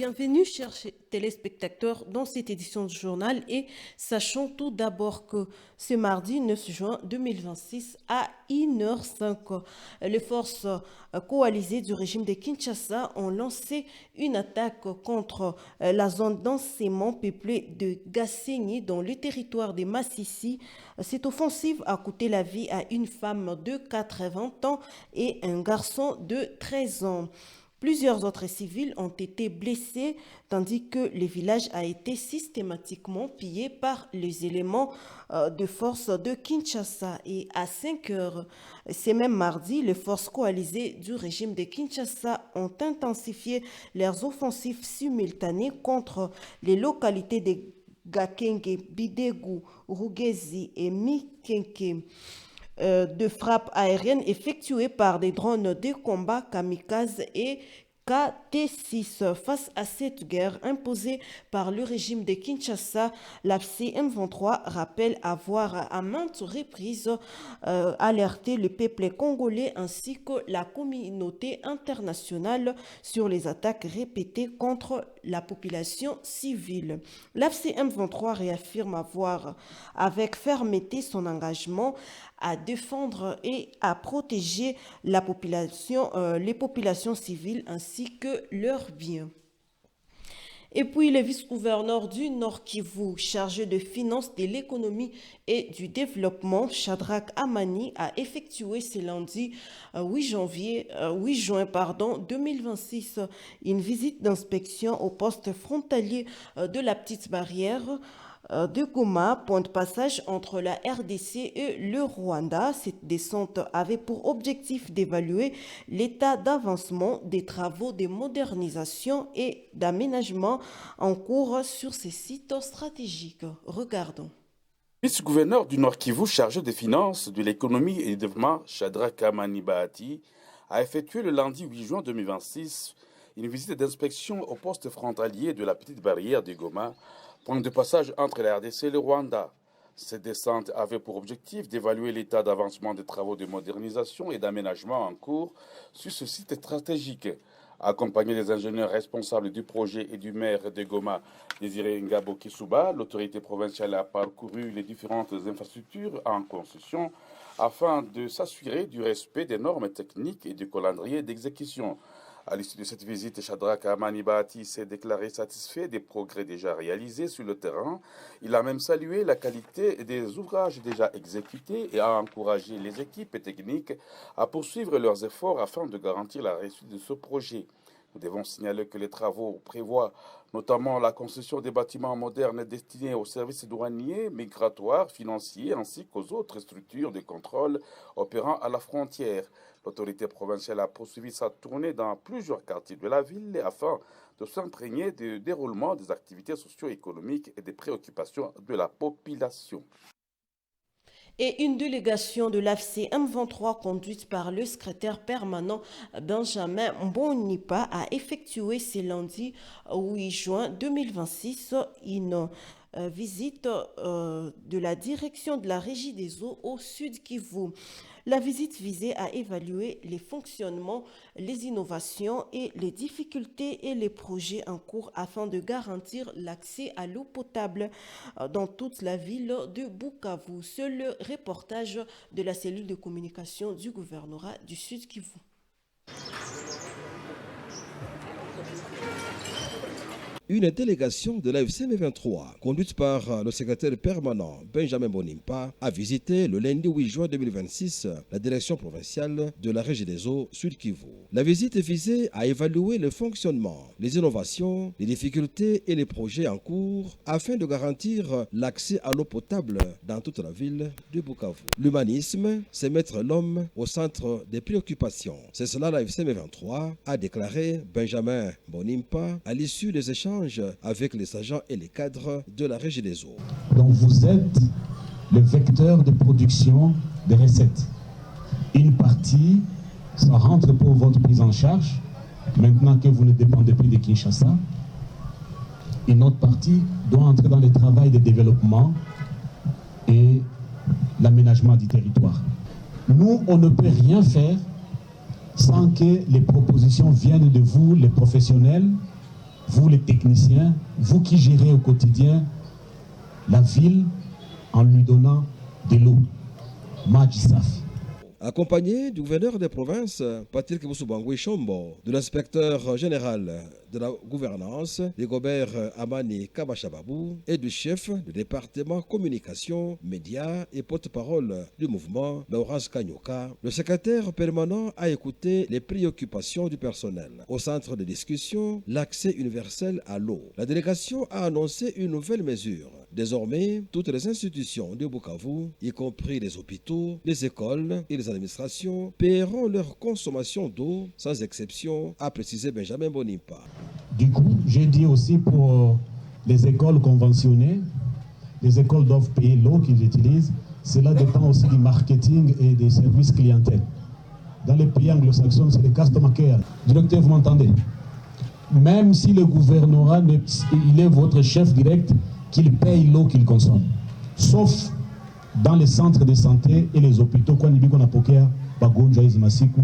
Bienvenue, chers téléspectateurs, dans cette édition du journal et sachons tout d'abord que ce mardi 9 juin 2026 à 1h05, les forces coalisées du régime de Kinshasa ont lancé une attaque contre la zone densément peuplée de Gassigny dans le territoire de Massissi. Cette offensive a coûté la vie à une femme de 80 ans et un garçon de 13 ans. Plusieurs autres civils ont été blessés, tandis que le village a été systématiquement pillé par les éléments de force de Kinshasa. Et à 5 heures, c'est même mardi, les forces coalisées du régime de Kinshasa ont intensifié leurs offensives simultanées contre les localités de Gakenge, Bidegu, Rugezi et Mikenke. De frappes aériennes effectuées par des drones de combat kamikazes et KT-6. Face à cette guerre imposée par le régime de Kinshasa, l'AFC M23 rappelle avoir à maintes reprises alerté le peuple congolais ainsi que la communauté internationale sur les attaques répétées contre la population civile. L'AFC M23 réaffirme avoir avec fermeté son engagement à défendre et à protéger la population, les populations civiles ainsi que leurs biens. Et puis, le vice-gouverneur du Nord Kivu, chargé de finances, de l'économie et du développement, Shadrach Amani, a effectué ce lundi 8 juin 2026 une visite d'inspection au poste frontalier de la Petite Barrière de Goma, point de passage entre la RDC et le Rwanda. Cette descente avait pour objectif d'évaluer l'état d'avancement des travaux de modernisation et d'aménagement en cours sur ces sites stratégiques. Regardons. Vice-gouverneur du Nord Kivu chargé des finances, de l'économie et du développement, Shadrach Amani Bahati, a effectué le lundi 8 juin 2026 une visite d'inspection au poste frontalier de la Petite Barrière de Goma, point de passage entre la RDC et le Rwanda. Cette descente avait pour objectif d'évaluer l'état d'avancement des travaux de modernisation et d'aménagement en cours sur ce site stratégique. Accompagné des ingénieurs responsables du projet et du maire de Goma, Désiré Ngabo Kisuba, l'autorité provinciale a parcouru les différentes infrastructures en construction afin de s'assurer du respect des normes techniques et du calendrier d'exécution. À l'issue de cette visite, Shadrach Amani Bahati s'est déclaré satisfait des progrès déjà réalisés sur le terrain. Il a même salué la qualité des ouvrages déjà exécutés et a encouragé les équipes techniques à poursuivre leurs efforts afin de garantir la réussite de ce projet. Nous devons signaler que les travaux prévoient notamment la construction des bâtiments modernes destinés aux services douaniers, migratoires, financiers, ainsi qu'aux autres structures de contrôle opérant à la frontière. L'autorité provinciale a poursuivi sa tournée dans plusieurs quartiers de la ville afin de s'imprégner du déroulement des activités socio-économiques et des préoccupations de la population. Et une délégation de l'AFC M23 conduite par le secrétaire permanent Benjamin Mbonipa a effectué ce lundi 8 juin 2026 une visite de la direction de la Régie des eaux au Sud Kivu. La visite visait à évaluer les fonctionnements, les innovations et les difficultés et les projets en cours afin de garantir l'accès à l'eau potable dans toute la ville de Bukavu. C'est le reportage de la cellule de communication du gouvernorat du Sud Kivu. Une délégation de l'AFC M23, conduite par le secrétaire permanent Benjamin Mbonipa, a visité le lundi 8 juin 2026 la direction provinciale de la Régie des eaux Sud Kivu. La visite visait à évaluer le fonctionnement, les innovations, les difficultés et les projets en cours afin de garantir l'accès à l'eau potable dans toute la ville de Bukavu. L'humanisme, c'est mettre l'homme au centre des préoccupations. C'est cela l'AFC M23, a déclaré Benjamin Mbonipa à l'issue des échanges avec les agents et les cadres de la Régie des eaux. Donc vous êtes le vecteur de production des recettes. Une partie, ça rentre pour votre prise en charge, maintenant que vous ne dépendez plus de Kinshasa. Une autre partie doit entrer dans le travail de développement et l'aménagement du territoire. Nous, on ne peut rien faire sans que les propositions viennent de vous, les professionnels, vous les techniciens, vous qui gérez au quotidien la ville en lui donnant de l'eau. Majisafi. Accompagné du gouverneur des provinces, Patrick Boussoubangui Chombo, de l'inspecteur général de la gouvernance, Rigobert Amani Kabachababou, et du chef du département communication, médias et porte-parole du mouvement, Laurence Kanyoka, le secrétaire permanent a écouté les préoccupations du personnel. Au centre de discussion, l'accès universel à l'eau. La délégation a annoncé une nouvelle mesure. Désormais, toutes les institutions de Bukavu, y compris les hôpitaux, les écoles et les administrations, paieront leur consommation d'eau sans exception, a précisé Benjamin Bonimpa. Du coup, j'ai dit aussi pour les écoles conventionnées, les écoles doivent payer l'eau qu'ils utilisent. Cela dépend aussi du marketing et des services clientèle. Dans les pays anglo-saxons, c'est les customer care. Directeur, vous m'entendez? Même si le gouvernorat, il est votre chef direct, qu'il paye l'eau qu'il consomme. Sauf dans les centres de santé et les hôpitaux, quand on a pokea bagonjwa hizi masiku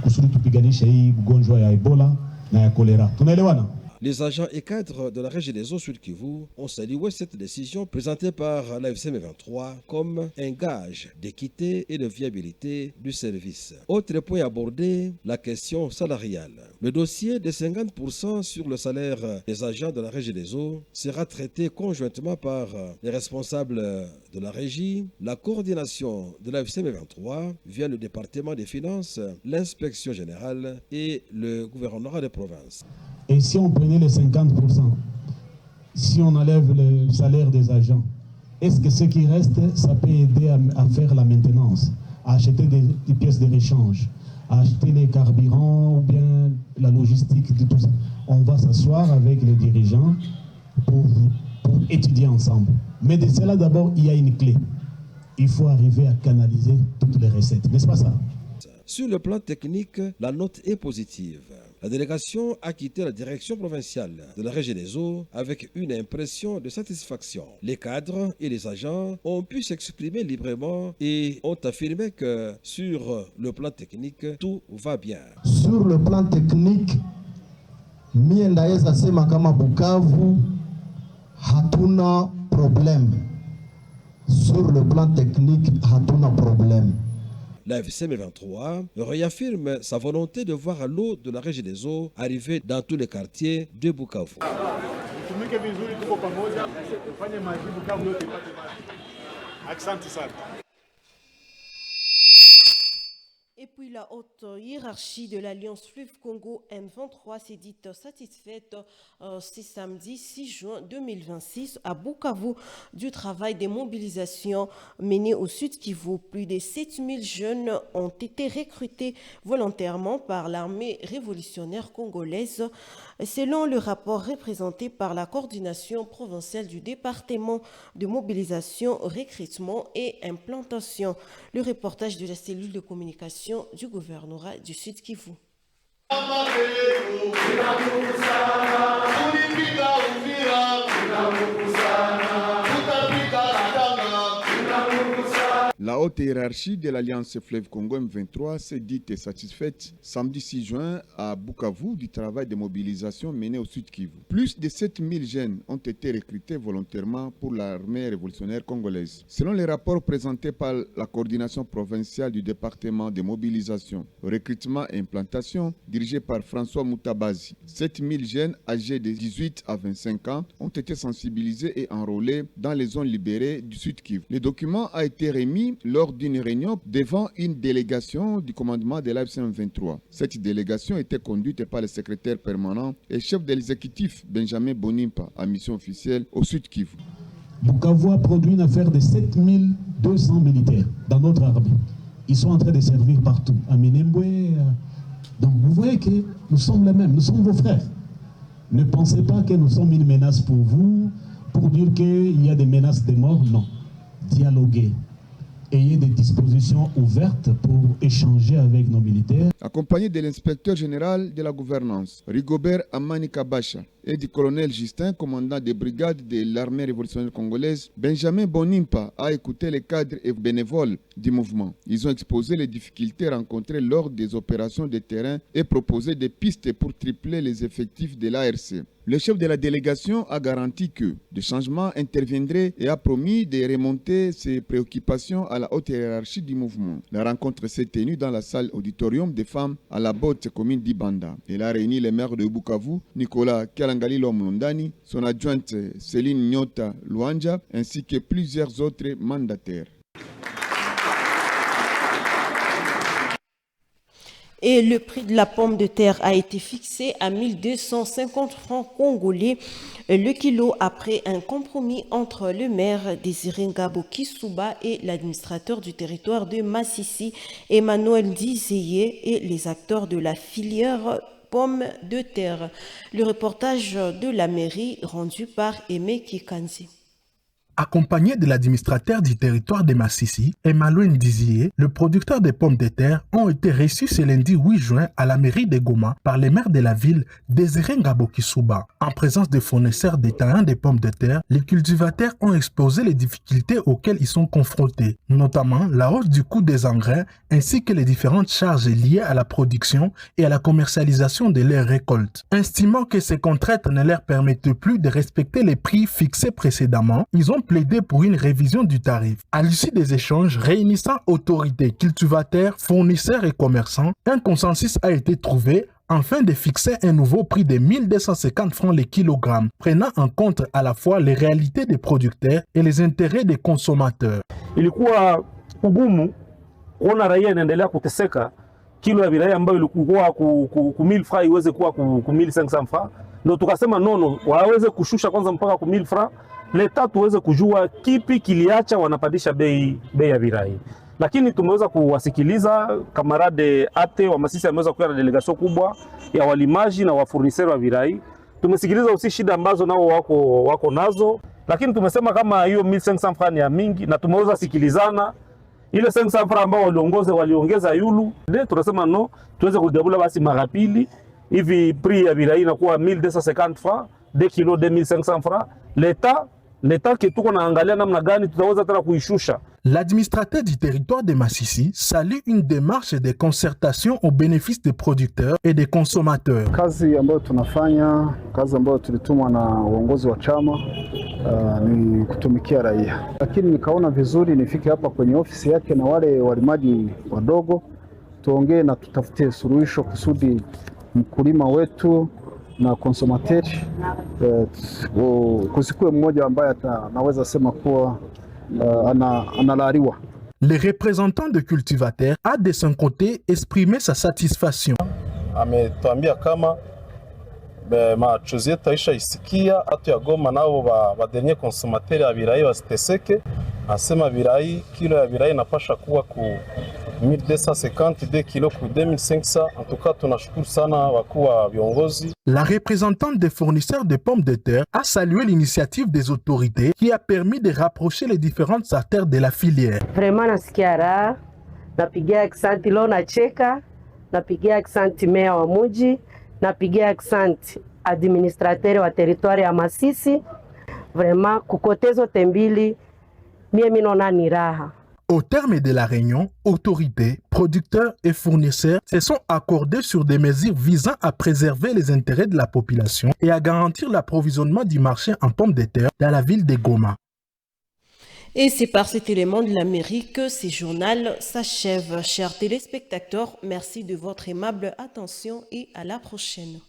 kusudi tupiganisha hii ugonjwa ya Ebola na ya choléra. Tunaelewana? Les agents et cadres de la Régie des eaux Sud Kivu ont salué cette décision présentée par l'AFC M23 comme un gage d'équité et de viabilité du service. Autre point abordé, la question salariale. Le dossier de 50% sur le salaire des agents de la Régie des eaux sera traité conjointement par les responsables de la Régie, la coordination de l'AFC M23 via le département des finances, l'inspection générale et le gouvernorat des provinces. Et si on prenait les 50%, si on enlève le salaire des agents, est-ce que ce qui reste, ça peut aider à faire la maintenance, à acheter des pièces de rechange, à acheter les carburants ou bien la logistique de tout ça? On va s'asseoir avec les dirigeants pour étudier ensemble. Mais de cela, d'abord, il y a une clé. Il faut arriver à canaliser toutes les recettes. N'est-ce pas ça? Sur le plan technique, la note est positive. La délégation a quitté la direction provinciale de la Régie des eaux avec une impression de satisfaction. Les cadres et les agents ont pu s'exprimer librement et ont affirmé que sur le plan technique, tout va bien. Sur le plan technique, mie ndaweza sema kama Bukavu hatuna problème. Sur le plan technique, hatuna problème. La FCM23 réaffirme sa volonté de voir l'eau de la Régie des eaux arriver dans tous les quartiers de Bukavu. Et puis la haute hiérarchie de l'Alliance Fleuve Congo M23 s'est dite satisfaite ce samedi 6 juin 2026 à Bukavu du travail des mobilisations menées au Sud Kivu. Plus de 7000 jeunes ont été recrutés volontairement par l'armée révolutionnaire congolaise, selon le rapport représenté par la coordination provinciale du département de mobilisation, recrutement et implantation. Le reportage de la cellule de communication du gouvernorat du Sud Kivu. La haute hiérarchie de l'Alliance Fleuve Congo M23 s'est dite satisfaite samedi 6 juin à Bukavu du travail de mobilisation mené au Sud Kivu. Plus de 7000 jeunes ont été recrutés volontairement pour l'armée révolutionnaire congolaise. Selon les rapports présentés par la coordination provinciale du département de mobilisation, recrutement et implantation, dirigée par François Moutabazi, 7000 jeunes âgés de 18 à 25 ans ont été sensibilisés et enrôlés dans les zones libérées du Sud Kivu. Le document a été remis lors d'une réunion devant une délégation du commandement de l'AFC M23. Cette délégation était conduite par le secrétaire permanent et chef de l'exécutif Benjamin Bonimpa à mission officielle au Sud Kivu. Bukavu a produit une affaire de 7200 militaires dans notre armée. Ils sont en train de servir partout, à Minembwe. Donc vous voyez que nous sommes les mêmes, nous sommes vos frères. Ne pensez pas que nous sommes une menace pour vous, pour dire qu'il y a des menaces de mort, non. Dialoguer. Ayez des dispositions ouvertes pour échanger avec nos militaires. Accompagné de l'inspecteur général de la gouvernance, Rigobert Amani Kabasha, et du colonel Justin, commandant des brigades de l'armée révolutionnaire congolaise, Benjamin Bonimpa a écouté les cadres et bénévoles du mouvement. Ils ont exposé les difficultés rencontrées lors des opérations de terrain et proposé des pistes pour tripler les effectifs de l'ARC. Le chef de la délégation a garanti que des changements interviendraient et a promis de remonter ses préoccupations à la haute hiérarchie du mouvement. La rencontre s'est tenue dans la salle auditorium des femmes à la Botte, commune d'Ibanda. Elle a réuni les maires de Bukavu, Nicolas Kalangalilo Mlondani, son adjointe Céline Nyota Luanja, ainsi que plusieurs autres mandataires. Et le prix de la pomme de terre a été fixé à 1250 francs congolais le kilo après un compromis entre le maire Désiré Ngabo Kisuba et l'administrateur du territoire de Massissi, Emmanuel Dizeye, et les acteurs de la filière pomme de terre. Le reportage de la mairie rendu par Aimé Kikanzi. Accompagné de l'administrateur du territoire de Massissi, Emmanuel Dizier, le producteur de pommes de terre, ont été reçus ce lundi 8 juin à la mairie de Goma par les maires de la ville, Désiré Ngabo Kisuba. En présence des fournisseurs détaillants de pommes de terre, les cultivateurs ont exposé les difficultés auxquelles ils sont confrontés, notamment la hausse du coût des engrais ainsi que les différentes charges liées à la production et à la commercialisation de leurs récoltes. Estimant que ces contraintes ne leur permettent plus de respecter les prix fixés précédemment, ils ont plaidé pour une révision du tarif. À l'issue des échanges réunissant autorités, cultivateurs, fournisseurs et commerçants, un consensus a été trouvé afin de fixer un nouveau prix de 1250 francs le kilogramme, prenant en compte à la fois les réalités des producteurs et les intérêts des consommateurs. Ilikuwa ugumu kuona raia inaendelea kuteseka, kilo ya virai ambayo ilikuwa ku 1000 francs iweze kuwa ku 1500 francs. Ndio tukasema nono waweze kushusha kwanza mpaka ku 1000 francs. Leta tuweze kujua kipi kiliacha wanapandisha bei ya virai. Lakini tumeweza kuwasikiliza kamarade ate wa Masisi, ameweza kuwa na delegation kubwa ya walimaji na wafurniseri wa virai. Tumesikiliza usi shida ambazo nao wako nazo, lakini tumesema kama hiyo 1500 francs ya mingi, na tumeweza sikilizana ile 500 francs ambao waliongeza yulu. Tunasema no, tuweze kudabula basi mara pili hivi, prix ya virai inakuwa 1250 francs, 2 kilo 2500 francs. L'État qui tuko naangalia namna gani tutaweza tena kuishusha. L'administrateur du territoire de Massissi salue une démarche de concertation au bénéfice des producteurs et des consommateurs. Kazi ambayo tunafanya, kazi ambayo tulitumwa na uongozi wa chama ni kutumikia raia. Lakini nikaona vizuri nifike hapa kwenye ofisi yake na wale walimaji wadogo, tuongee na tutafutie suluhisho kusudi mkulima wetu na konsomateri kusikue mmoja ambaye anaweza sema kuwa analariwa. Le représentant de cultivateur a de son côté exprimé sa satisfaction. Ametuambia kama machozi yetu aisha isikia, hatu ya Goma nao ba dernier consommateur ya virai wasiteseke. Asema virai, kilo ya virai inapasha kuwa ku 1250 kilo ku 2500. En tout cas, tunashukuru sana wakuu wa viongozi. La représentante des fournisseurs de pommes de terre a salué l'initiative des autorités qui a permis de rapprocher les différentes acteurs de la filière. Vraiment nasikia raha, napigia aksanti leo nacheka, napigia aksanti meya wa muji, napigia aksanti administrateur wa territoire ya Masisi. Vraiment kukotezo tembili mie minona ni raha. Au terme de la réunion, autorités, producteurs et fournisseurs se sont accordés sur des mesures visant à préserver les intérêts de la population et à garantir l'approvisionnement du marché en pommes de terre dans la ville de Goma. Et c'est par cet élément de la mairie que ce journal s'achève. Chers téléspectateurs, merci de votre aimable attention et à la prochaine.